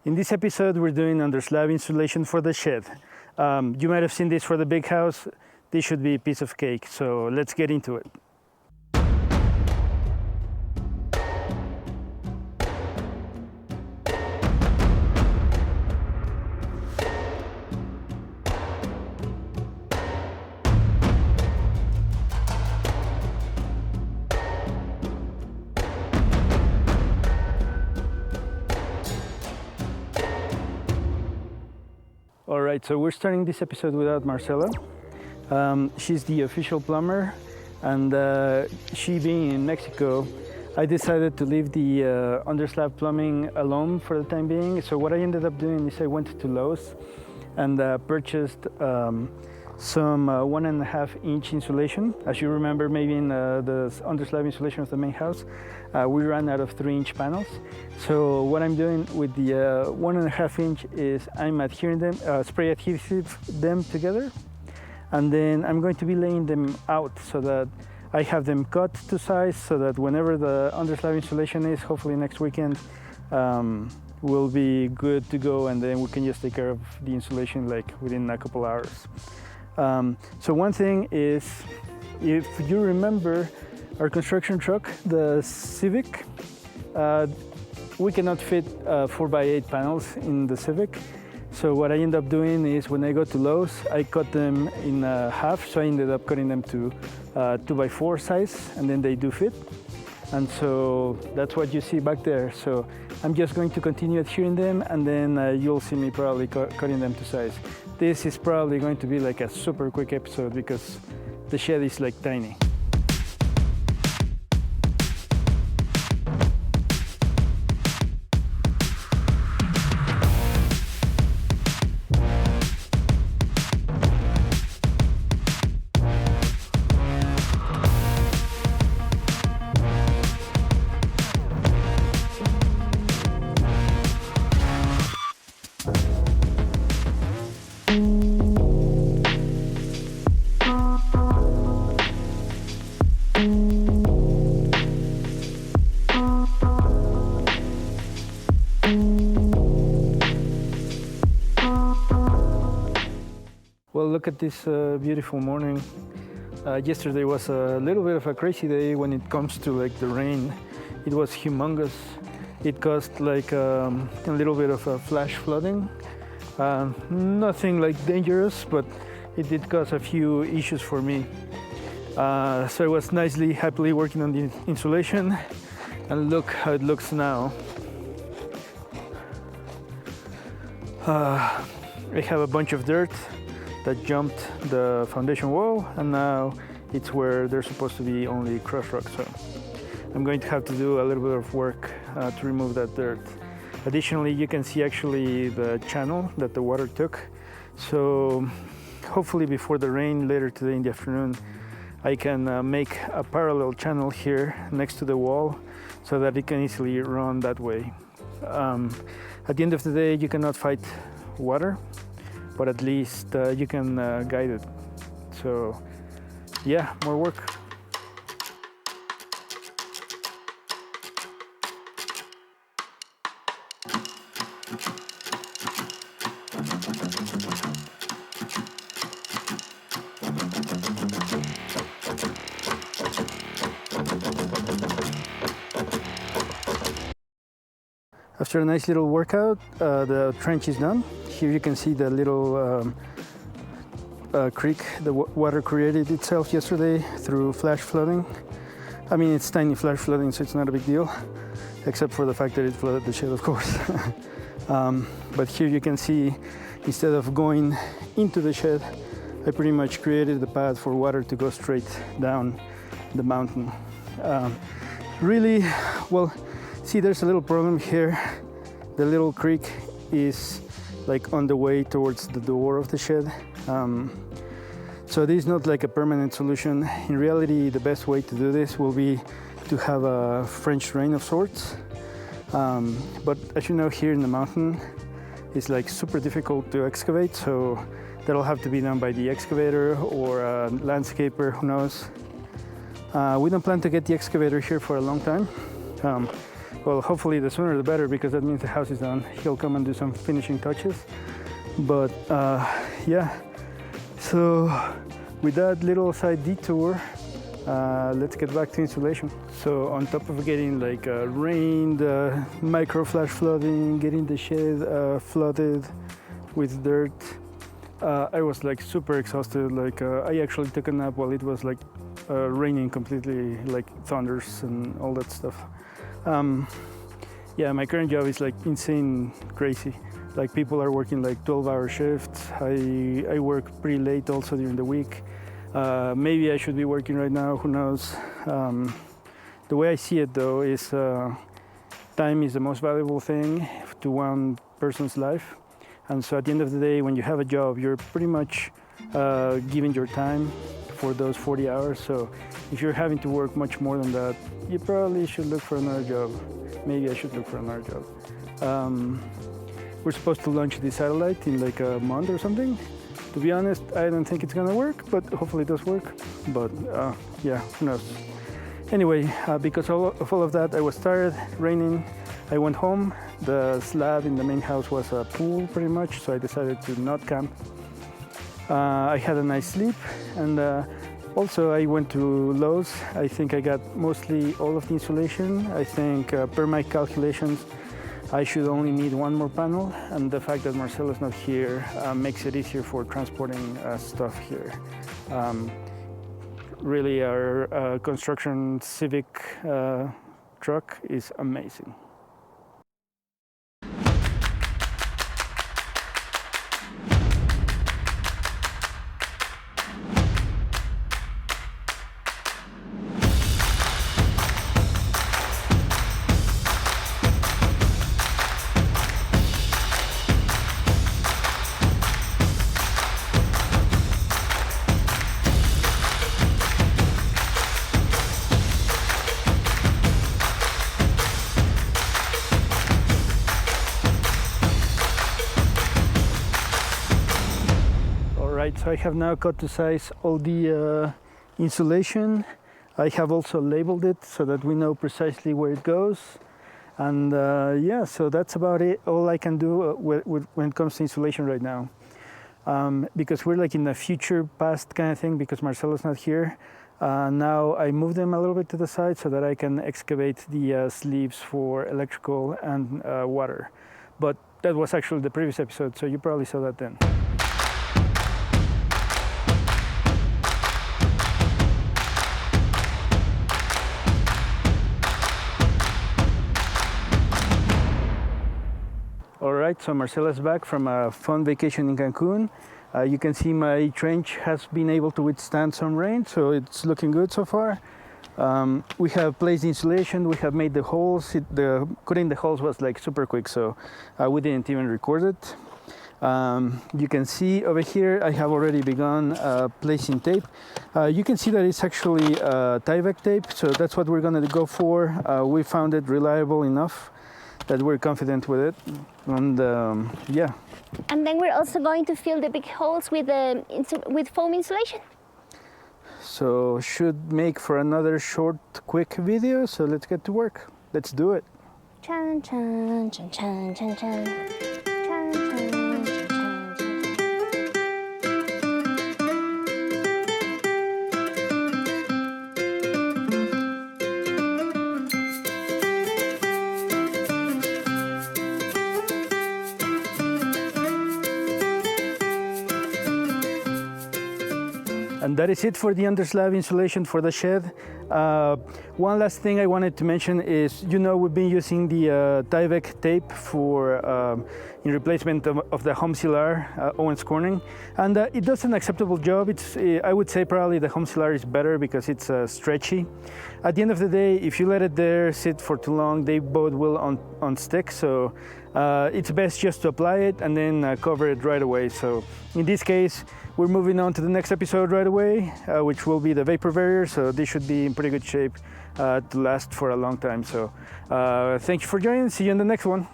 In this episode, we're doing under-slab insulation for the shed. You might have seen this for the big house. This should be a piece of cake, so let's get into it. All right, so we're starting this episode without Marcela. She's the official plumber, and she being in Mexico, I decided to leave the under-slab plumbing alone for the time being. So what I ended up doing is I went to Lowe's and purchased some 1.5 inch insulation. As you remember, maybe in the under-slab insulation of the main house, we ran out of 3 inch panels. So what I'm doing with the 1.5 inch is I'm adhering them, spray adhesive them together, and then I'm going to be laying them out so that I have them cut to size, so that whenever the under-slab insulation is, hopefully next weekend, we'll be good to go, and then we can just take care of the insulation like within a couple hours. So one thing is, if you remember our construction truck, the Civic, we cannot fit 4x8 panels in the Civic. So what I end up doing is when I go to Lowe's, I cut them in half. So I ended up cutting them to 2x4 size, and then they do fit. And so that's what you see back there. So I'm just going to continue adhering them, and then you'll see me probably cutting them to size. This is probably going to be like a super quick episode because the shed is like tiny. Well, look at this beautiful morning. Yesterday was a little bit of a crazy day when it comes to like the rain. It was humongous. It caused like a little bit of a flash flooding. Nothing like dangerous, but it did cause a few issues for me. So I was happily working on the insulation, and look how it looks now. I have a bunch of dirt that jumped the foundation wall, and now it's where there's supposed to be only crushed rock. So I'm going to have to do a little bit of work to remove that dirt. Additionally, you can see actually the channel that the water took. So hopefully before the rain later today in the afternoon, I can make a parallel channel here next to the wall so that it can easily run that way. At the end of the day, you cannot fight water, but at least you can guide it. So yeah, more work. After a nice little workout, the trench is done. Here you can see the little creek the water created itself yesterday through flash flooding. I mean, it's tiny flash flooding, so it's not a big deal, except for the fact that it flooded the shed, of course. But here you can see, instead of going into the shed, I pretty much created the path for water to go straight down the mountain. Really, well, see, there's a little problem here. The little creek is like on the way towards the door of the shed. So this is not like a permanent solution. In reality, the best way to do this will be to have a French drain of sorts. But as you know, here in the mountain, it's like super difficult to excavate. So that'll have to be done by the excavator or a landscaper, who knows. We don't plan to get the excavator here for a long time. Well, hopefully the sooner the better, because that means the house is done. He'll come and do some finishing touches. But yeah, so with that little side detour, let's get back to insulation. So on top of getting like rain, micro flash flooding, getting the shed flooded with dirt, I was like super exhausted. Like I actually took a nap while it was like raining completely, like thunders and all that stuff. Yeah, my current job is like insane crazy. Like people are working like 12-hour shifts. I work pretty late also during the week. Maybe I should be working right now, who knows. The way I see it though is time is the most valuable thing to one person's life. And so at the end of the day, when you have a job, you're pretty much giving your time for those 40 hours. So if you're having to work much more than that, you probably should look for another job. Maybe I should look for another job. We're supposed to launch the satellite in like a month or something. To be honest, I don't think it's gonna work, but hopefully it does work. But yeah, who knows. Anyway, because of all of that, I was tired, raining. I went home. The slab in the main house was a pool pretty much, so I decided to not camp. I had a nice sleep, and also I went to Lowe's. I think I got mostly all of the insulation. I think per my calculations, I should only need one more panel, and the fact that Marcelo's not here makes it easier for transporting stuff here. Really, our construction Civic truck is amazing. So I have now cut to size all the insulation. I have also labeled it so that we know precisely where it goes. And yeah, so that's about it. All I can do when it comes to insulation right now. Because we're like in a future past kind of thing, because Marcelo's not here. Now I move them a little bit to the side so that I can excavate the sleeves for electrical and water. But that was actually the previous episode, so you probably saw that then. Alright, so Marcela's back from a fun vacation in Cancun. You can see my trench has been able to withstand some rain, so it's looking good so far. We have placed insulation, we have made the holes. Cutting the holes was like super quick, so we didn't even record it. You can see over here I have already begun placing tape. You can see that it's actually Tyvek tape, so that's what we're going to go for. We found it reliable enough that we're confident with it, and yeah. And then we're also going to fill the big holes with foam insulation. So should make for another short, quick video. So let's get to work. Let's do it. Chan chan chan chan chan chan. Chan chan chan chan. And that is it for the underslab insulation for the shed. One last thing I wanted to mention is, we've been using the Tyvek tape for in replacement of the Foamular Owens Corning, and it does an acceptable job. I would say probably the Foamular is better because it's stretchy. At the end of the day, if you let it there sit for too long, they both will unstick. So it's best just to apply it and then cover it right away. So in this case, we're moving on to the next episode right away, which will be the vapor barrier. So this should be in pretty good shape to last for a long time. So thank you for joining. See you in the next one.